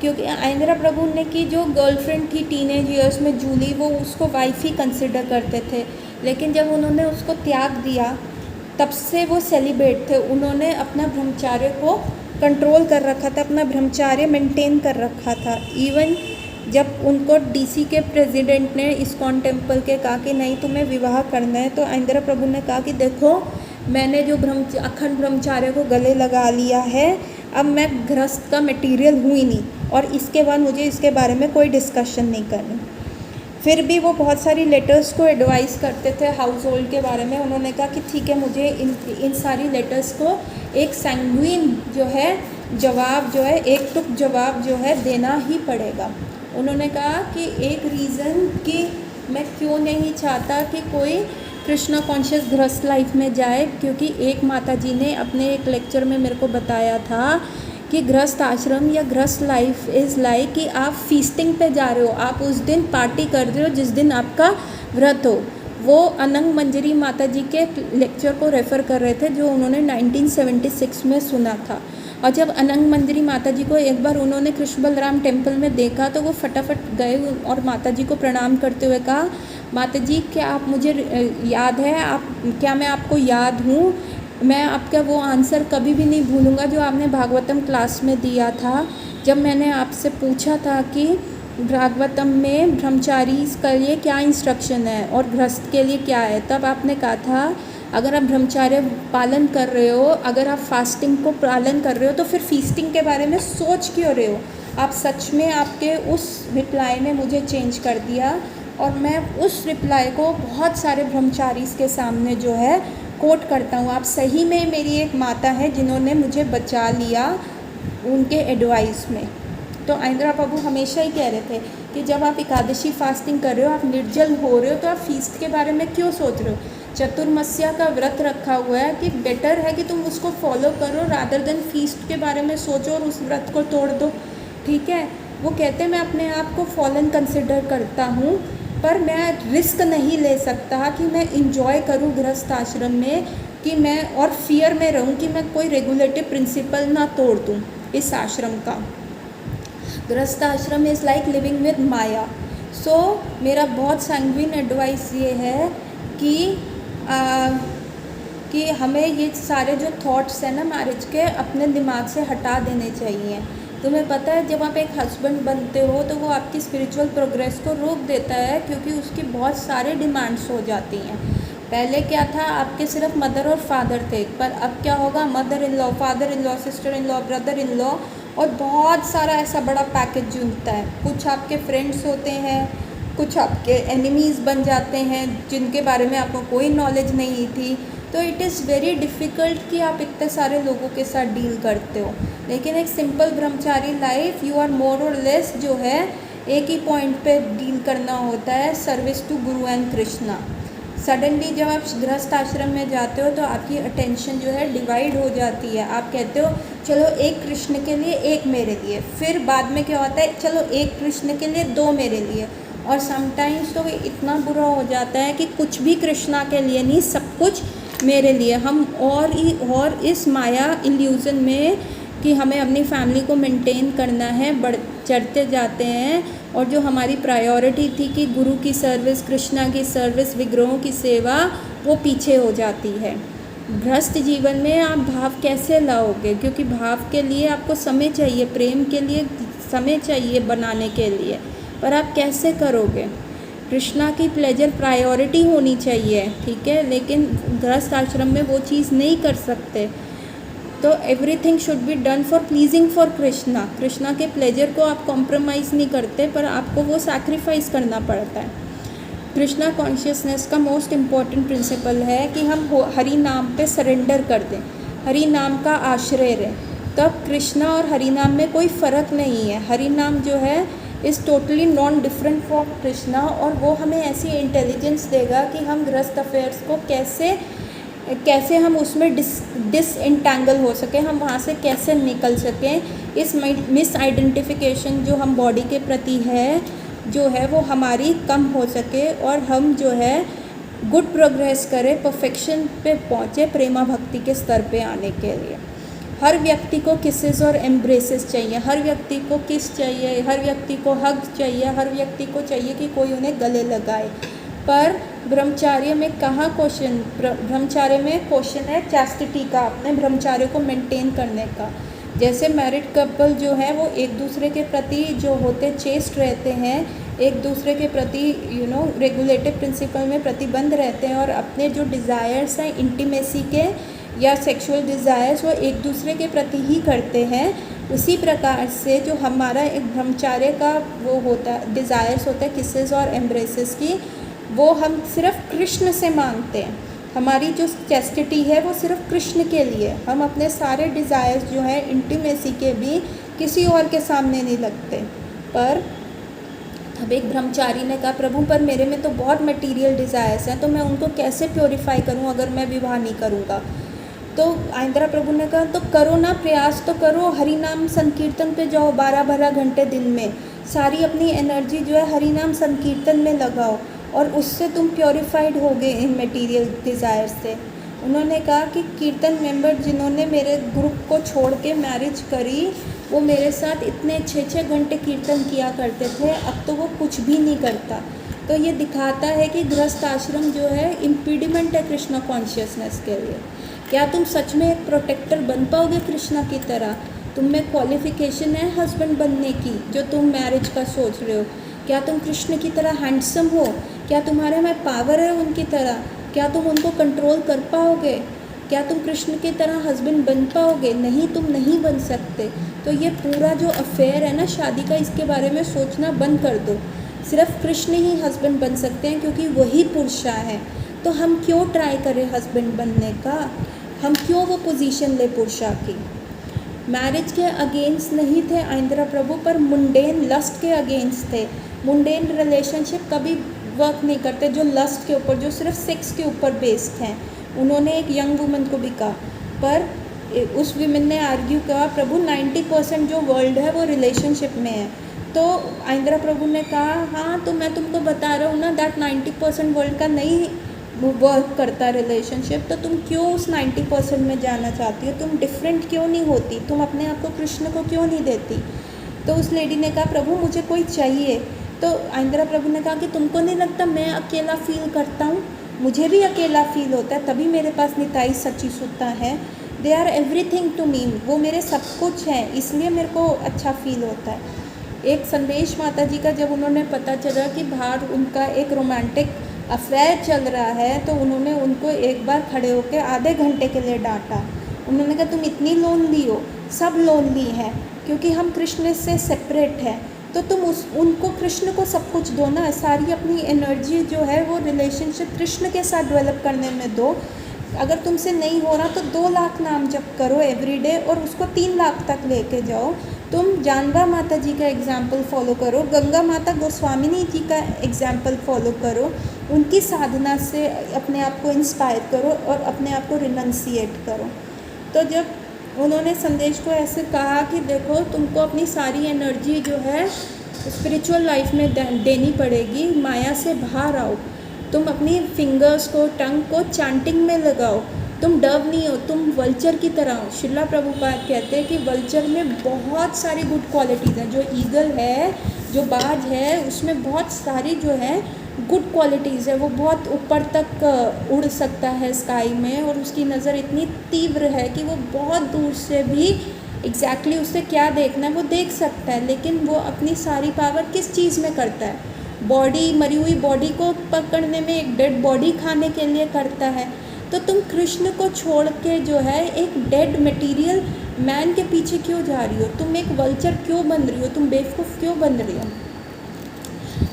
क्योंकि आइंद्रा प्रभु ने की जो गर्लफ्रेंड थी टीनेज ईयर्स में जूली, वो उसको वाइफ ही कंसिडर करते थे, लेकिन जब उन्होंने उसको त्याग दिया तब से वो सेलिब्रेट थे, उन्होंने अपना ब्रह्मचार्य को कंट्रोल कर रखा था, अपना ब्रह्मचार्य मेंटेन कर रखा था। इवन जब उनको डीसी के प्रेसिडेंट ने इस्कॉन टेम्पल के कहा कि नहीं तुम्हें विवाह करना है, तो इंदिरा प्रभु ने कहा कि देखो मैंने जो अखंड ब्रह्मचार्य को गले लगा लिया है, अब मैं गृहस्थ का मटेरियल हूँ ही नहीं, और इसके बाद मुझे इसके बारे में कोई डिस्कशन नहीं करनी। फिर भी वो बहुत सारी लेटर्स को एडवाइस करते थे हाउस होल्ड के बारे में। उन्होंने कहा कि ठीक है, मुझे इन सारी लेटर्स को एक सैंग्विन जो है जवाब जो है, एक टुक जवाब जो है देना ही पड़ेगा। उन्होंने कहा कि एक रीज़न कि मैं क्यों नहीं चाहता कि कोई कृष्णा कॉन्शियस गृहस्थ लाइफ में जाए, क्योंकि एक माता जी ने अपने एक लेक्चर में मेरे को बताया था कि गृहस्थ आश्रम या गृहस्थ लाइफ इज़ लाइक कि आप फीस्टिंग पे जा रहे हो, आप उस दिन पार्टी कर रहे हो जिस दिन आपका व्रत हो। वो अनंग मंजरी माता जी के लेक्चर को रेफ़र कर रहे थे जो उन्होंने 1976 में सुना था। और जब अनंग मंजरी माता जी को एक बार उन्होंने कृष्ण बलराम टेम्पल में देखा तो वो फटाफट गए और माता जी को प्रणाम करते हुए कहा, माता जी क्या आप मुझे याद है, क्या मैं आपको याद हूँ? मैं आपका वो आंसर कभी भी नहीं भूलूंगा जो आपने भागवतम क्लास में दिया था, जब मैंने आपसे पूछा था कि भागवतम में ब्रह्मचारी के लिए क्या इंस्ट्रक्शन है और गृहस्थ के लिए क्या है। तब आपने कहा था अगर आप ब्रह्मचार्य पालन कर रहे हो, अगर आप फास्टिंग को पालन कर रहे हो, तो फिर फीस्टिंग के बारे में सोच क्यों रहे हो। आप सच में आपके उस रिप्लाई ने मुझे चेंज कर दिया, और मैं उस रिप्लाई को बहुत सारे ब्रह्मचारीज़ के सामने जो है कोट करता हूँ। आप सही में मेरी एक माता है जिन्होंने मुझे बचा लिया उनके एडवाइस में। तो इंदिरा प्रभु हमेशा ही कह रहे थे कि जब आप एकादशी फास्टिंग कर रहे हो, आप निर्जल हो रहे हो, तो आप फीस्ट के बारे में क्यों सोच रहे हो। चतुर्मास्या का व्रत रखा हुआ है कि बेटर है कि तुम उसको फॉलो करो रादर देन फीस्ट के बारे में सोचो और उस व्रत को तोड़ दो। ठीक है, वो कहते हैं मैं अपने आप को फॉलन कंसिडर करता हूँ, पर मैं रिस्क नहीं ले सकता कि मैं इंजॉय करूँ गृहस्थ आश्रम में, कि मैं और फियर में रहूँ कि मैं कोई रेगुलेटिव प्रिंसिपल ना तोड़ दूँ इस आश्रम का। गृहस्थ आश्रम इज़ लाइक लिविंग विद माया। सो मेरा बहुत सैंग्विन एडवाइस ये है कि हमें ये सारे जो थॉट्स हैं ना मैरिज के, अपने दिमाग से हटा देने चाहिए। तुम्हें पता है जब आप एक हस्बैंड बनते हो तो वो आपकी स्पिरिचुअल प्रोग्रेस को रोक देता है, क्योंकि उसकी बहुत सारे डिमांड्स हो जाती हैं। पहले क्या था, आपके सिर्फ मदर और फादर थे, पर अब क्या होगा, mother in law, father in law, sister in law, brother in law, और बहुत सारा ऐसा बड़ा पैकेज जुड़ता है। कुछ आपके फ्रेंड्स होते हैं, कुछ आपके एनिमीज़ बन जाते हैं जिनके बारे में आपको कोई नॉलेज नहीं थी। तो इट इज़ वेरी डिफ़िकल्ट कि आप इतने सारे लोगों के साथ डील करते हो। लेकिन एक simple Brahmachari life, you are more और लेस जो है एक ही पॉइंट पे डील करना होता है, service to Guru and Krishna. Suddenly जब आप गृहस्थ आश्रम में जाते हो तो आपकी अटेंशन जो है डिवाइड हो जाती है। आप कहते हो चलो एक कृष्ण के लिए, एक मेरे लिए, फिर बाद में क्या होता है, चलो एक कृष्ण के लिए, दो मेरे लिए। और समटाइम्स तो इतना बुरा हो जाता है कि कुछ भी कृष्णा के लिए नहीं, सब कुछ मेरे लिए। हम और इस माया इल्यूज़न में कि हमें अपनी फैमिली को मेंटेन करना है चढ़ते जाते हैं, और जो हमारी प्रायोरिटी थी कि गुरु की सर्विस, कृष्णा की सर्विस, विग्रहों की सेवा, वो पीछे हो जाती है। गृहस्थ जीवन में आप भाव कैसे लाओगे, क्योंकि भाव के लिए आपको समय चाहिए, प्रेम के लिए समय चाहिए बनाने के लिए, पर आप कैसे करोगे। कृष्णा की प्लेजर प्रायोरिटी होनी चाहिए, ठीक है, लेकिन गृहस्थ आश्रम में वो चीज़ नहीं कर सकते। तो everything should be done for pleasing for Krishna. Krishna के प्लेजर को आप कॉम्प्रोमाइज़ नहीं करते, पर आपको वो सैक्रिफाइस करना पड़ता है। कृष्णा कॉन्शियसनेस का मोस्ट इम्पॉर्टेंट प्रिंसिपल है कि हम हरि नाम पे सरेंडर कर दें, हरि नाम का आश्रय रहें। तब कृष्णा और हरि नाम में कोई फ़र्क नहीं है। हरि नाम जो है is totally non different from Krishna, और वो हमें ऐसी इंटेलिजेंस देगा कि हम गृहस्थ अफेयर्स को कैसे हम उसमें डिसएंटेंगल हो सकें, हम वहाँ से कैसे निकल सकें। इस मिस आइडेंटिफिकेशन जो हम बॉडी के प्रति है जो है वो हमारी कम हो सके, और हम जो है गुड प्रोग्रेस करें, परफेक्शन पे पहुँचे, प्रेमा भक्ति के स्तर पे आने के लिए। हर व्यक्ति को किसेस और एम्ब्रेसेस चाहिए, हर व्यक्ति को किस चाहिए, हर व्यक्ति को हग चाहिए, हर व्यक्ति को चाहिए कि कोई उन्हें गले लगाए। पर ब्रह्मचार्य में कहाँ क्वेश्चन, ब्रह्मचार्य में क्वेश्चन है चैस्टिटी का, अपने ब्रह्मचार्य को मेंटेन करने का। जैसे मैरिड कपल जो है वो एक दूसरे के प्रति जो होते चेस्ट रहते हैं, एक दूसरे के प्रति रेगुलेटिव प्रिंसिपल में प्रतिबंध रहते हैं, और अपने जो डिज़ायर्स हैं इंटीमेसी के या सेक्सुअल डिज़ायर्स वो एक दूसरे के प्रति ही करते हैं। उसी प्रकार से जो हमारा एक ब्रह्मचार्य का वो होता डिज़ायर्स होता है किसेस और एम्ब्रेसेस की, वो हम सिर्फ कृष्ण से मांगते हैं। हमारी जो चैस्टिटी है वो सिर्फ कृष्ण के लिए, हम अपने सारे डिज़ायर्स जो है इंटीमेसी के भी किसी और के सामने नहीं लगते। पर अब एक ब्रह्मचारी ने कहा प्रभु पर मेरे में तो बहुत मटेरियल डिज़ायर्स हैं, तो मैं उनको कैसे प्योरीफाई करूं अगर मैं विवाह नहीं करूंगा। तो आइंद्रा प्रभु ने कहा तो करो ना, प्रयास तो करो, हरि नाम संकीर्तन पे जाओ 12-12 घंटे दिन में, सारी अपनी एनर्जी जो है हरि नाम संकीर्तन में लगाओ, और उससे तुम प्योरीफाइड होगे इन मटेरियल डिज़ायर से। उन्होंने कहा कि कीर्तन मेंबर जिन्होंने मेरे ग्रुप को छोड़ के मैरिज करी, वो मेरे साथ इतने 6-6 घंटे कीर्तन किया करते थे, अब तो वो कुछ भी नहीं करता। तो ये दिखाता है कि गृहस्थ आश्रम जो है इम्पीडिमेंट है कृष्णा कॉन्शियसनेस के लिए। क्या तुम सच में एक प्रोटेक्टर बन पाओगे कृष्णा की तरह? तुम में क्वालिफिकेशन है हस्बैंड बनने की जो तुम मैरिज का सोच रहे हो? क्या तुम कृष्ण की तरह हैंडसम हो? क्या तुम्हारे में पावर है उनकी तरह? क्या तुम उनको कंट्रोल कर पाओगे? क्या तुम कृष्ण की तरह हस्बैंड बन पाओगे? नहीं, तुम नहीं बन सकते। तो ये पूरा जो अफेयर है ना शादी का, इसके बारे में सोचना बंद कर दो। सिर्फ कृष्ण ही हस्बैंड बन सकते हैं क्योंकि वही पुरुषा है। तो हम क्यों ट्राई करें हस्बैंड बनने का? हम क्यों वो पोजीशन ले पुरुषा की? मैरिज के अगेंस्ट नहीं थे आइंद्रा प्रभु, पर मुंडेन लस्ट के अगेंस्ट थे। मुंडेन रिलेशनशिप कभी वर्क नहीं करते जो लस्ट के ऊपर, जो सिर्फ सेक्स के ऊपर बेस्ड हैं। उन्होंने एक यंग वुमन को भी कहा, पर उस विमेन ने आर्ग्यू कहा प्रभु 90% जो वर्ल्ड है वो रिलेशनशिप में है। तो आइंद्रा प्रभु ने कहा हाँ, तो मैं तुमको बता रहा हूँ ना दैट 90% वर्ल्ड का नहीं वर्क करता रिलेशनशिप, तो तुम क्यों उस 90% में जाना चाहती हो? तुम डिफरेंट क्यों नहीं होती? तुम अपने आप को कृष्ण को क्यों नहीं देती? तो उस लेडी ने कहा प्रभु मुझे कोई चाहिए। तो आइंद्रा प्रभु ने कहा कि तुमको नहीं लगता मैं अकेला फील करता हूँ? मुझे भी अकेला फील होता है, तभी मेरे पास निताई सच्ची सुत्ता है। They are everything to me, वो मेरे सब कुछ हैं, इसलिए मेरे को अच्छा फील होता है। एक संदेश माता जी का जब उन्होंने पता चला कि बाहर उनका एक रोमांटिक अफेयर चल रहा है, तो उन्होंने उनको एक बार खड़े होकर आधे घंटे के लिए डांटा। उन्होंने कहा तुम इतनी लोनली हो, सब लोनली हैं क्योंकि हम कृष्ण से सेपरेट हैं, तो तुम उनको कृष्ण को सब कुछ दो ना, सारी अपनी एनर्जी जो है वो रिलेशनशिप कृष्ण के साथ डेवलप करने में दो। अगर तुमसे नहीं हो रहा तो 2 लाख नाम जप करो एवरीडे और उसको 3 लाख तक लेके जाओ। तुम जानवा माता जी का एग्जाम्पल फॉलो करो, गंगा माता गोस्वामिनी जी का एग्जाम्पल फॉलो करो, उनकी साधना से अपने आप को इंस्पायर करो और अपने आप को रिनंसिएट करो। तो जब उन्होंने संदेश को ऐसे कहा कि देखो तुमको अपनी सारी एनर्जी जो है स्पिरिचुअल लाइफ में देनी पड़ेगी, माया से बाहर आओ, तुम अपनी फिंगर्स को, टंग को चैंटिंग में लगाओ, तुम डव नहीं हो, तुम वल्चर की तरह हो। श्रीला प्रभुपाद कहते हैं कि वल्चर में बहुत सारी गुड क्वालिटीज़ हैं। जो ईगल है, जो बाज है, उसमें बहुत सारी जो है गुड क्वालिटीज़ है। वो बहुत ऊपर तक उड़ सकता है स्काई में, और उसकी नज़र इतनी तीव्र है कि वो बहुत दूर से भी एग्जैक्टली उससे क्या देखना है वो देख सकता है। लेकिन वो अपनी सारी पावर किस चीज़ में करता है? बॉडी, मरी हुई बॉडी को पकड़ने में, एक डेड बॉडी खाने के लिए करता है। तो तुम कृष्ण को छोड़ के जो है एक डेड मटेरियल मैन के पीछे क्यों जा रही हो? तुम एक वल्चर क्यों बन रही हो? तुम बेवकूफ़ क्यों बन रही हो?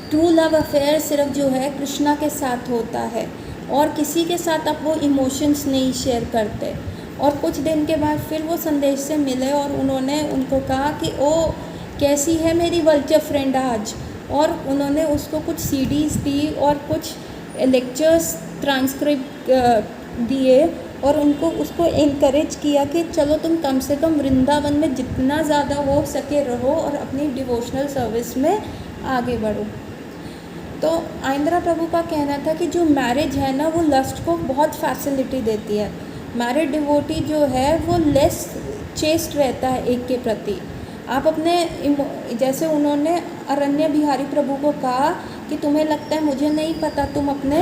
ट्रू लव अफेयर सिर्फ जो है कृष्णा के साथ होता है, और किसी के साथ आप वो इमोशंस नहीं शेयर करते। और कुछ दिन के बाद फिर वो संदेश से मिले और उन्होंने उनको कहा कि ओ कैसी है मेरी वल्चर फ्रेंड आज, और उन्होंने उसको कुछ सीडीज़ दी और कुछ लेक्चर्स ट्रांसक्रिप्ट दिए, और उनको उसको इनकरेज किया कि चलो तुम कम से कम वृंदावन में जितना ज़्यादा हो सके रहो और अपनी डिवोशनल सर्विस में आगे बढ़ो। तो आइंद्रा प्रभु का कहना था कि जो मैरिज है ना वो लस्ट को बहुत फैसिलिटी देती है। मैरिड डिवोटी जो है वो लेस चेस्ट रहता है एक के प्रति। आप अपने, जैसे उन्होंने अरण्य बिहारी प्रभु को कहा कि तुम्हें लगता है मुझे नहीं पता तुम अपने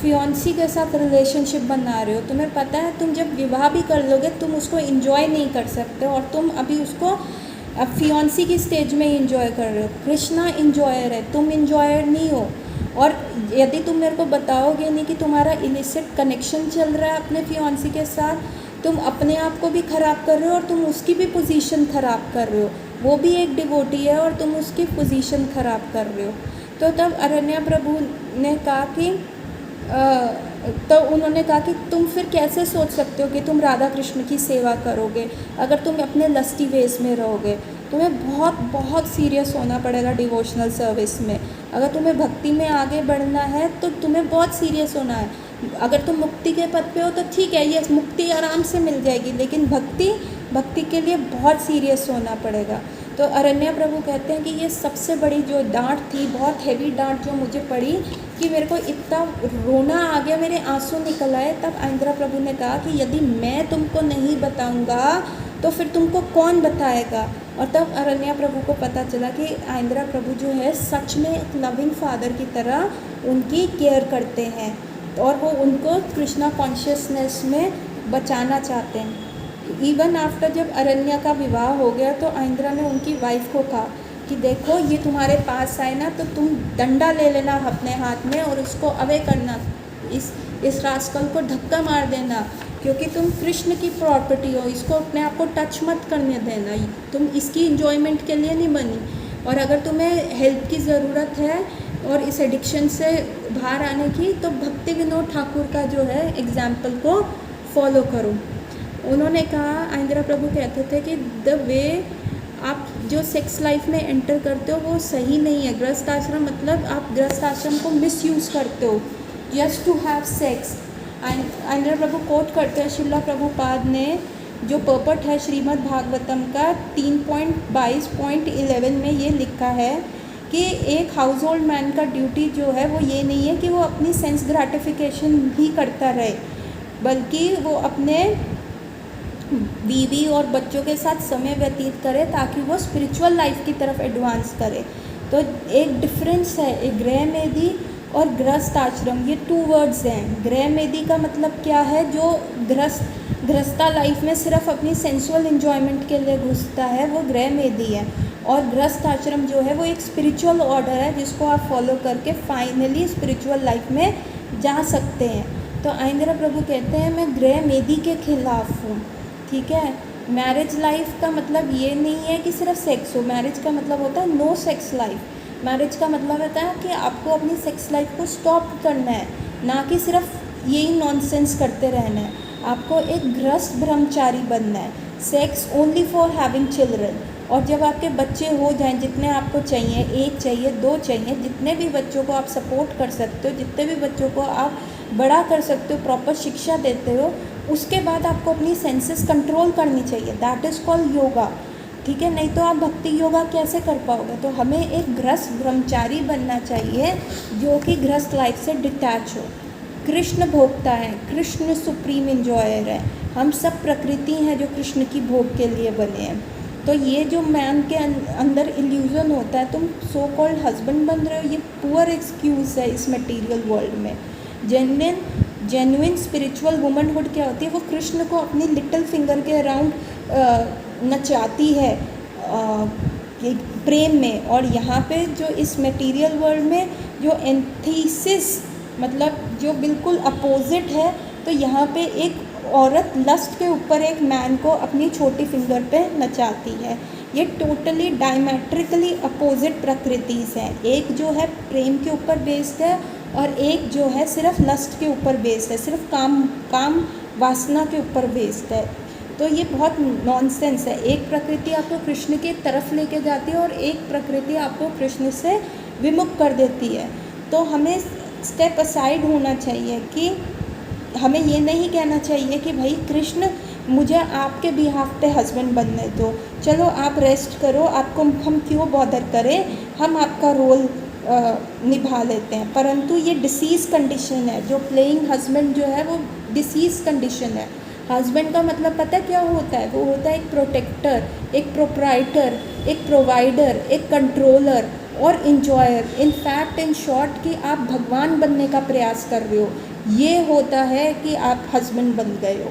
फियांसी के साथ रिलेशनशिप बना रहे हो, तुम्हें पता है तुम जब विवाह भी कर लोगे तुम उसको इन्जॉय नहीं कर सकते, और तुम अभी उसको अब फियांसी की स्टेज में इंजॉय कर रहे हो। कृष्णा इंजॉयर है, तुम इंजॉयर नहीं हो। और यदि तुम मेरे को बताओगे नहीं कि तुम्हारा इलिसिट कनेक्शन चल रहा है अपने फियांसी के साथ, तुम अपने आप को भी ख़राब कर रहे हो और तुम उसकी भी पोजीशन ख़राब कर रहे हो। वो भी एक डिवोटी है और तुम उसकी पोजीशन ख़राब कर रहे हो। तो तब अरण्या प्रभु ने कहा कि तो उन्होंने कहा कि तुम फिर कैसे सोच सकते हो कि तुम राधा कृष्ण की सेवा करोगे अगर तुम अपने लस्टी वेस में रहोगे। तुम्हें बहुत बहुत सीरियस होना पड़ेगा डिवोशनल सर्विस में। अगर तुम्हें भक्ति में आगे बढ़ना है तो तुम्हें बहुत सीरियस होना है। अगर तुम मुक्ति के पद पे हो तो ठीक है, ये मुक्ति आराम से मिल जाएगी, लेकिन भक्ति के लिए बहुत सीरियस होना पड़ेगा। तो अरण्या प्रभु कहते हैं कि ये सबसे बड़ी जो डांट थी, बहुत हैवी डांट जो मुझे पड़ी कि मेरे को इतना रोना आ गया, मेरे आंसू निकल आए। तब आइंद्रा प्रभु ने कहा कि यदि मैं तुमको नहीं बताऊंगा तो फिर तुमको कौन बताएगा। और तब अरण्या प्रभु को पता चला कि आइंद्रा प्रभु जो है सच में एक लविंग फादर की तरह उनकी केयर करते हैं और वो उनको कृष्णा कॉन्शियसनेस में बचाना चाहते हैं। इवन आफ्टर जब अरण्या का विवाह हो गया तो आइंद्रा ने उनकी वाइफ को कहा कि देखो ये तुम्हारे पास आए ना तो तुम डंडा ले लेना अपने हाथ में और उसको अवे करना, इस रास्कल को धक्का मार देना, क्योंकि तुम कृष्ण की प्रॉपर्टी हो, इसको अपने आप को टच मत करने देना, तुम इसकी इंजॉयमेंट के लिए नहीं बनी। और अगर तुम्हें हेल्प की ज़रूरत है और इस एडिक्शन से बाहर आने की तो भक्ति विनोद ठाकुर का जो है एग्जाम्पल को फॉलो करो। उन्होंने कहा, आइंद्रा प्रभु कहते थे कि द वे आप जो सेक्स लाइफ में एंटर करते हो वो सही नहीं है। गृहस्थ आश्रम मतलब आप गृहस्थ आश्रम को मिसयूज़ करते हो जस्ट टू हैव सेक्स। आइंद्रा प्रभु कोट करते हैं शिला प्रभुपाद ने जो पर्पट है श्रीमद् भागवतम का 3.22.11 में ये लिखा है कि एक हाउस होल्ड मैन का ड्यूटी जो है वो ये नहीं है कि वो अपनी सेंस ग्रेटिफिकेशन ही करता रहे, बल्कि वो अपने बीवी और बच्चों के साथ समय व्यतीत करे ताकि वो स्पिरिचुअल लाइफ की तरफ एडवांस करे। तो एक डिफरेंस है, एक गृह मेदी और गृहस्थ आश्रम, ये 2 वर्ड्स हैं। गृह मेदी का मतलब क्या है, जो गृहस्था लाइफ में सिर्फ अपनी सेंसुअल इन्जॉयमेंट के लिए घुसता है, वो गृह मेदी है। और गृहस्थ आश्रम जो है वो एक स्पिरिचुअल ऑर्डर है जिसको आप फॉलो करके फाइनली स्पिरिचुअल लाइफ में जा सकते हैं। तो आइंद्रा प्रभु कहते हैं मैं गृह मेदी के खिलाफ हूँ, ठीक है। मैरिज लाइफ का मतलब ये नहीं है कि सिर्फ सेक्स हो, मैरिज का मतलब होता है नो सेक्स लाइफ। मैरिज का मतलब होता है कि आपको अपनी सेक्स लाइफ को स्टॉप करना है, ना कि सिर्फ यही नॉनसेंस करते रहना है। आपको एक गृहस्थ ब्रह्मचारी बनना है, sex only for having children. और जब आपके बच्चे हो जाएं, जितने आपको चाहिए, 1 चाहिए 2 चाहिए, जितने भी बच्चों को आप सपोर्ट कर सकते हो, जितने भी बच्चों को आप बड़ा कर सकते हो, प्रॉपर शिक्षा देते हो, उसके बाद आपको अपनी सेंसेस कंट्रोल करनी चाहिए। दैट इज़ कॉल्ड योगा, ठीक है। नहीं तो आप भक्ति योगा कैसे कर पाओगे। तो हमें एक गृहस्थ ब्रह्मचारी बनना चाहिए जो कि गृहस्थ लाइफ से डिटैच हो। कृष्ण भोगता है, कृष्ण सुप्रीम इंजॉयर है, हम सब प्रकृति हैं जो कृष्ण की भोग के लिए बने हैं। तो ये जो मैन के अंदर इल्यूज़न होता है, तुम सो कॉल्ड हस्बैंड बन रहे हो, ये पुअर एक्सक्यूज़ है इस मटेरियल वर्ल्ड में। जेन्युइन स्पिरिचुअल वुमनहुड क्या होती है, वो कृष्ण को अपनी लिटिल फिंगर के अराउंड नचाती है प्रेम में। और यहाँ पे जो इस मटेरियल वर्ल्ड में जो एंथीसिस मतलब जो बिल्कुल अपोजिट है, तो यहाँ पे एक औरत लस्ट के ऊपर एक मैन को अपनी छोटी फिंगर पे नचाती है। ये टोटली डायमेट्रिकली अपोजिट प्रकृतिज हैं। एक जो है प्रेम के ऊपर बेस्ड है और एक जो है सिर्फ लस्ट के ऊपर बेस्ड है, सिर्फ काम वासना के ऊपर बेस्ड है। तो ये बहुत नॉनसेंस है। एक प्रकृति आपको कृष्ण की तरफ लेके जाती है और एक प्रकृति आपको कृष्ण से विमुख कर देती है। तो हमें स्टेप असाइड होना चाहिए कि हमें ये नहीं कहना चाहिए कि भाई कृष्ण मुझे आपके बिहाफ पे हस्बैंड बनने दो, चलो आप रेस्ट करो, आपको हम क्यों बॉदर करें, हम आपका रोल निभा लेते हैं। परंतु ये डिसीज़ कंडीशन है। जो प्लेइंग हस्बैंड जो है वो डिसीज़ कंडीशन है। हस्बैंड का मतलब पता है क्या होता है, वो होता है एक प्रोटेक्टर, एक प्रोप्राइटर, एक प्रोवाइडर, एक कंट्रोलर और enjoyer, in fact in short कि आप भगवान बनने का प्रयास कर रहे हो, ये होता है कि आप हस्बैंड बन गए हो।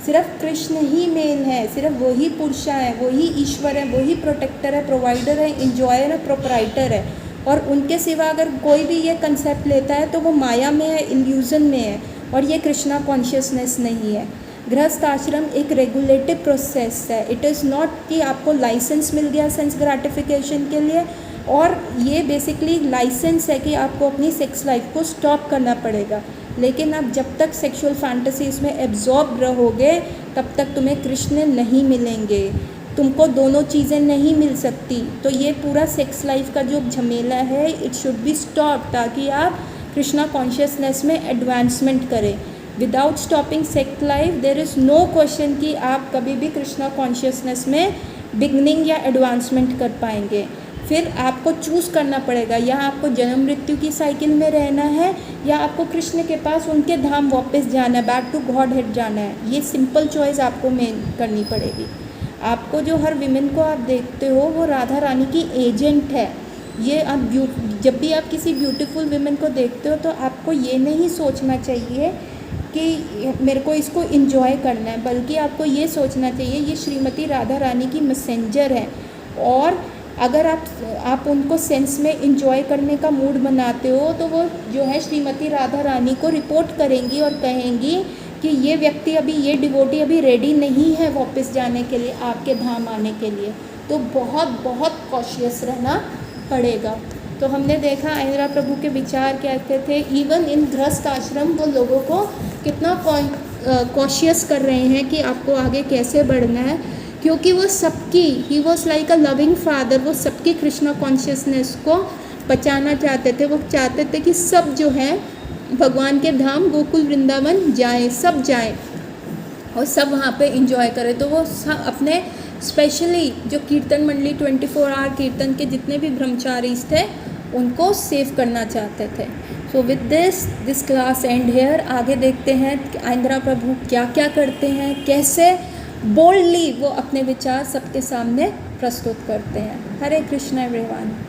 सिर्फ कृष्ण ही मेन है, सिर्फ वही पुरुषा है, वही ईश्वर है, वही प्रोटेक्टर है, प्रोवाइडर है, इंजॉयर है, प्रोपराइटर है। और उनके सिवा अगर कोई भी ये कंसेप्ट लेता है तो वो माया में है, इल्यूज़न में है, और ये कृष्णा कॉन्शियसनेस नहीं है। गृहस्थ आश्रम एक रेगुलेटिव प्रोसेस है। इट इज़ नॉट कि आपको लाइसेंस मिल गया सेंस ग्रेटिफिकेशन के लिए, और ये बेसिकली लाइसेंस है कि आपको अपनी सेक्स लाइफ को स्टॉप करना पड़ेगा। लेकिन आप जब तक सेक्सुअल फैंटेसीज में एब्जॉर्ब रहोगे तब तक तुम्हें कृष्ण नहीं मिलेंगे, तुमको दोनों चीज़ें नहीं मिल सकती। तो ये पूरा सेक्स लाइफ का जो झमेला है, इट शुड बी स्टॉप, ताकि आप कृष्णा कॉन्शियसनेस में एडवांसमेंट करें। Without stopping sex life there is no question कि आप कभी भी कृष्णा कॉन्शियसनेस में बिगनिंग या एडवांसमेंट कर पाएंगे। फिर आपको चूज़ करना पड़ेगा, या आपको जन्म मृत्यु की साइकिल में रहना है, या आपको कृष्ण के पास उनके धाम वापस जाना है, बैक टू गॉड हेड जाना है। ये सिंपल चॉइस आपको मेन करनी पड़ेगी। आपको जो हर विमेन को आप देखते हो वो राधा रानी की एजेंट है। ये आप जब भी आप किसी ब्यूटीफुल विमेन को देखते हो तो आपको ये नहीं सोचना चाहिए कि मेरे को इसको इन्जॉय करना है, बल्कि आपको ये सोचना चाहिए ये श्रीमती राधा रानी की मैसेंजर है। और अगर आप उनको सेंस में इंजॉय करने का मूड बनाते हो तो वो जो है श्रीमती राधा रानी को रिपोर्ट करेंगी और कहेंगी कि ये व्यक्ति अभी, ये डिवोटी अभी रेडी नहीं है वापस जाने के लिए, आपके धाम आने के लिए। तो बहुत बहुत कॉशियस रहना पड़ेगा। तो हमने देखा आइंद्रा प्रभु के विचार क्या कहते थे। इवन इन गृहस्थ आश्रम वो लोगों को कितना कॉशियस कर रहे हैं कि आपको आगे कैसे बढ़ना है, क्योंकि वो सबकी, he was like a loving father, वो सबकी कृष्णा कॉन्शियसनेस को बचाना चाहते थे। वो चाहते थे कि सब जो है भगवान के धाम गोकुल वृंदावन जाएं, सब जाएं और सब वहाँ पे इंजॉय करें। तो वो सब अपने स्पेशली जो कीर्तन मंडली 24 आवर कीर्तन के जितने भी ब्रह्मचारीज थे उनको सेव करना चाहते थे। So with this class and here. आगे देखते हैं कि आइंद्रा प्रभु क्या क्या करते हैं, कैसे बोल्डली वो अपने विचार सबके सामने प्रस्तुत करते हैं। हरे कृष्ण एवरीवन।